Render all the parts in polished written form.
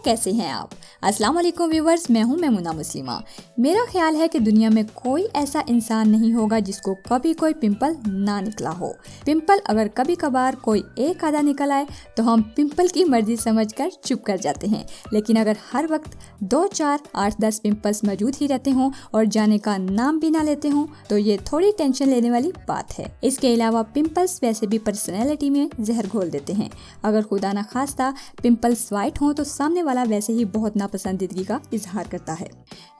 कैसे हैं आप। अस्सलाम वालेकुम व्यूवर्स, मैं हूं मेमुना मुस्लिमा। मेरा ख्याल है कि दुनिया में कोई ऐसा इंसान नहीं होगा जिसको कभी कोई पिंपल ना निकला हो। पिंपल अगर कभी कभार कोई एक आधा निकल आए तो हम पिंपल की मर्जी समझकर चुप कर जाते हैं, लेकिन अगर हर वक्त 2, 4, 8, 10 पिंपल्स मौजूद ही रहते हों और जाने का नाम भी ना लेते हों तो ये थोड़ी टेंशन लेने वाली बात है। इसके अलावा पिंपल्स वैसे भी पर्सनैलिटी में जहर घोल देते हैं। अगर खुदा न खास्ता पिंपल्स वाइट हों तो सामने वाला वैसे ही बहुत नापसंदीदगी का इजहार करता है।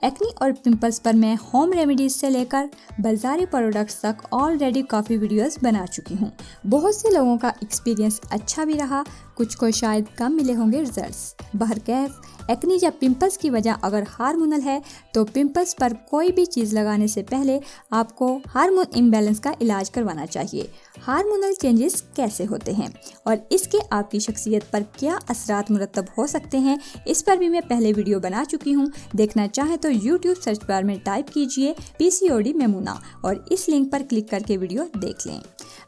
एक्नी और पिंपल्स पर मैं होम रेमेडीज से लेकर बाजारी प्रोडक्ट्स तक ऑलरेडी काफ़ी वीडियोस बना चुकी हूँ। बहुत से लोगों का एक्सपीरियंस अच्छा भी रहा, कुछ को शायद कम मिले होंगे रिजल्ट्स। बहरकैफ एक्नी या पिंपल्स की वजह अगर हार्मोनल है तो पिंपल्स पर कोई भी चीज़ लगाने से पहले आपको हार्मोन इम्बैलेंस का इलाज करवाना चाहिए। हार्मोनल चेंजेस कैसे होते हैं और इसके आपकी शख्सियत पर क्या असरात मुरतब हो सकते हैं, इस पर भी मैं पहले वीडियो बना चुकी हूँ। देखना चाहें तो YouTube सर्च बार में टाइप कीजिए PCOD मेमुना और इस लिंक पर क्लिक करके वीडियो देख लें।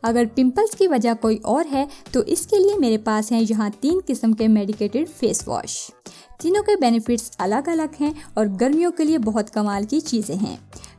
अगर पिंपल्स की वजह कोई और है तो इसके लिए मेरे पास हैं यहाँ 3 किस्म के मेडिकेटेड फेस वॉश। तीनों के बेनिफिट्स अलग अलग हैं और गर्मियों के लिए बहुत कमाल की चीज़ें हैं।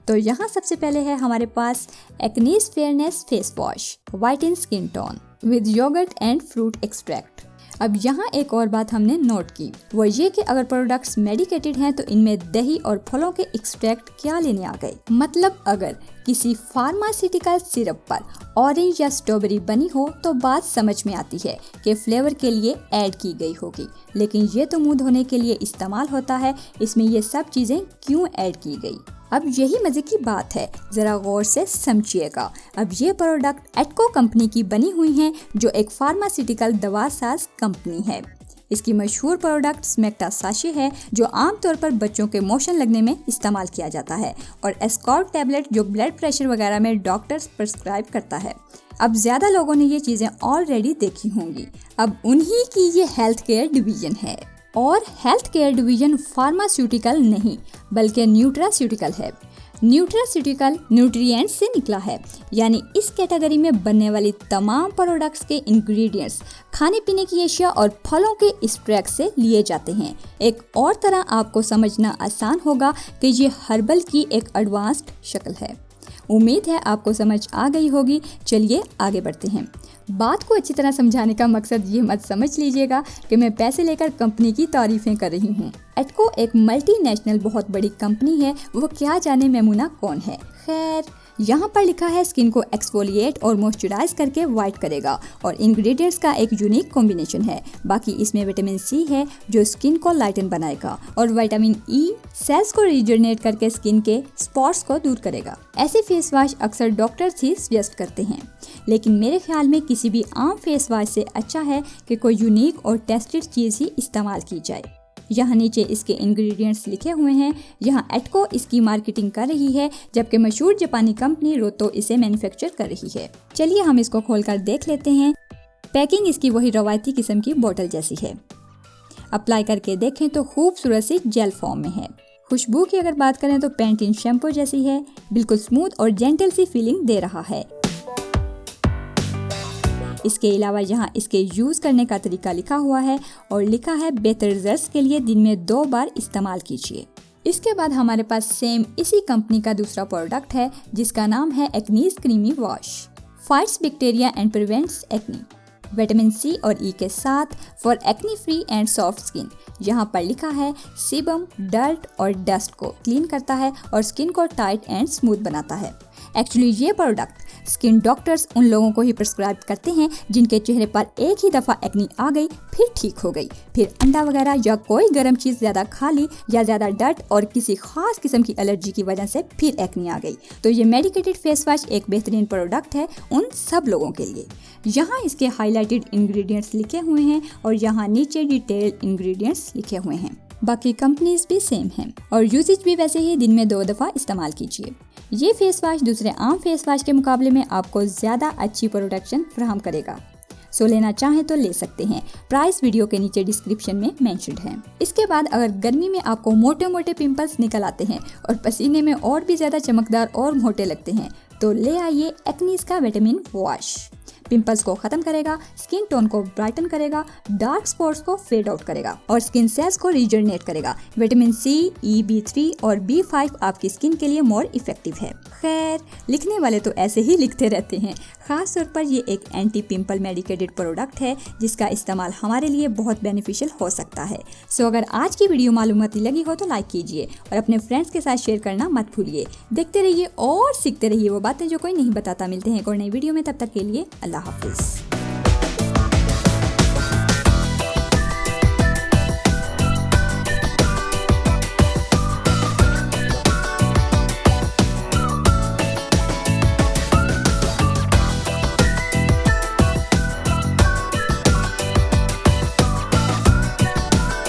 तो यहाँ सबसे पहले है हमारे पास Acnes fairness face wash whiten skin tone with yoghurt and fruit extract. अब यहाँ एक और बात हमने नोट की, वो ये कि अगर प्रोडक्ट्स मेडिकेटेड हैं तो इनमें दही और फलों के एक्सट्रैक्ट क्या लेने आ गए। मतलब अगर किसी फार्मास्यूटिकल सिरप पर ऑरेंज या स्ट्रॉबेरी बनी हो तो बात समझ में आती है कि फ्लेवर के लिए ऐड की गई होगी, लेकिन ये तो मुंह धोने के लिए इस्तेमाल होता है, इसमें ये सब चीज़ें क्यों ऐड की गई। अब यही मजे की बात है, जरा गौर से समझिएगा। अब ये प्रोडक्ट एटको कंपनी की बनी हुई हैं जो एक फार्मास्यूटिकल दवा साज कंपनी है। इसकी मशहूर प्रोडक्ट स्मेक्टा साशे है जो आमतौर पर बच्चों के मोशन लगने में इस्तेमाल किया जाता है, और एस्कॉर्ट टैबलेट जो ब्लड प्रेशर वगैरह में डॉक्टर्स प्रिस्क्राइब करता है। अब ज़्यादा लोगों ने ये चीज़ें ऑलरेडी देखी होंगी। अब उन्हीं की ये हेल्थ केयर डिवीजन है, और हेल्थ केयर डिवीजन फार्मास्यूटिकल नहीं बल्कि न्यूट्रास्यूटिकल है। न्यूट्रास्यूटिकल न्यूट्रिएंट्स से निकला है, यानी इस कैटेगरी में बनने वाली तमाम प्रोडक्ट्स के इंग्रेडिएंट्स खाने पीने की अशिया और फलों के एक्सट्रैक्ट से लिए जाते हैं। एक और तरह आपको समझना आसान होगा कि ये हर्बल की एक एडवांस्ड शक्ल है। उम्मीद है आपको समझ आ गई होगी। चलिए आगे बढ़ते हैं। बात को अच्छी तरह समझाने का मकसद ये मत समझ लीजिएगा कि मैं पैसे लेकर कंपनी की तारीफें कर रही हूँ। एटको एक मल्टीनेशनल बहुत बड़ी कंपनी है, वो क्या जाने मेमुना कौन है। खैर, यहाँ पर लिखा है स्किन को एक्सफोलिएट और मॉइस्चराइज करके वाइट करेगा, और इंग्रेडिएंट्स का एक यूनिक कॉम्बिनेशन है। बाकी इसमें विटामिन सी है जो स्किन को लाइटन बनाएगा, और विटामिन ई सेल्स को रिजुवनेट करके स्किन के स्पॉट्स को दूर करेगा। ऐसे फेस वॉश अक्सर डॉक्टर्स ही सजेस्ट करते हैं, लेकिन मेरे ख्याल में किसी भी आम फेस वॉश से अच्छा है कि कोई यूनिक और टेस्टेड चीज़ ही इस्तेमाल की जाए। यहाँ नीचे इसके इंग्रेडिएंट्स लिखे हुए हैं। यहाँ एटको इसकी मार्केटिंग कर रही है, जबकि मशहूर जापानी कंपनी रोतो इसे मैन्युफैक्चर कर रही है। चलिए हम इसको खोलकर देख लेते हैं। पैकिंग इसकी वही रवायती किस्म की बोतल जैसी है। अप्लाई करके देखें तो खूबसूरत सी जेल फॉर्म में है। खुशबू की अगर बात करें तो पैंटीन शैम्पू जैसी है, बिल्कुल स्मूथ और जेंटल सी फीलिंग दे रहा है। इसके अलावा यहाँ इसके यूज़ करने का तरीका लिखा हुआ है और लिखा है बेहतर रिजल्ट्स के लिए दिन में 2 बार इस्तेमाल कीजिए। इसके बाद हमारे पास सेम इसी कंपनी का दूसरा प्रोडक्ट है जिसका नाम है Acnes creamy wash fights bacteria and prevents acne, vitamin C और ई के साथ for acne free and soft skin. यहाँ पर लिखा है सीबम डर्ट और डस्ट को क्लीन करता है और स्किन को टाइट एंड स्मूथ बनाता है। एक्चुअली ये प्रोडक्ट स्किन डॉक्टर्स उन लोगों को ही प्रिस्क्राइब करते हैं जिनके चेहरे पर एक ही दफ़ा एक्नी आ गई फिर ठीक हो गई, फिर अंडा वगैरह या कोई गर्म चीज़ ज़्यादा खा ली या ज़्यादा डर्ट और किसी खास किस्म की एलर्जी की वजह से फिर एक्नी आ गई। तो ये मेडिकेटेड फेस वॉश एक बेहतरीन प्रोडक्ट है उन सब लोगों के लिए। यहाँ इसके हाईलाइटेड इंग्रेडिएंट्स लिखे हुए हैं और यहाँ नीचे डिटेल्ड इंग्रेडिएंट्स लिखे हुए हैं। बाकी कंपनीज भी सेम हैं और यूजेज भी वैसे ही दिन में 2 दफ़ा इस्तेमाल कीजिए। ये फेस वॉश दूसरे आम फेस वॉश के मुकाबले में आपको ज़्यादा अच्छी प्रोटेक्शन फराहम करेगा। सो लेना चाहें तो ले सकते हैं। प्राइस वीडियो के नीचे डिस्क्रिप्शन में मेंशन्ड है। इसके बाद अगर गर्मी में आपको मोटे मोटे पिंपल्स निकल आते हैं और पसीने में और भी ज़्यादा चमकदार और मोटे लगते हैं तो ले आइए एक्नीज का विटामिन वॉश। पिंपल्स को खत्म करेगा, स्किन टोन को ब्राइटन करेगा, डार्क स्पॉट्स को फेड आउट करेगा और स्किन सेल्स को रीजनरेट करेगा। विटामिन सी, ई, B3 और B5 आपकी स्किन के लिए मोर इफेक्टिव है। खैर, लिखने वाले तो ऐसे ही लिखते रहते हैं। खास तौर पर ये एक एंटी पिंपल मेडिकेटेड प्रोडक्ट है जिसका इस्तेमाल हमारे लिए बहुत बेनिफिशियल हो सकता है। सो अगर आज की वीडियो मालूमाती लगी हो तो लाइक कीजिए और अपने फ्रेंड्स के साथ शेयर करना मत भूलिए। देखते रहिए और सीखते रहिए वो बातें जो कोई नहीं बताता। मिलते हैं एक और नई वीडियो में, तब तक के लिए अल्लाह हाफिज।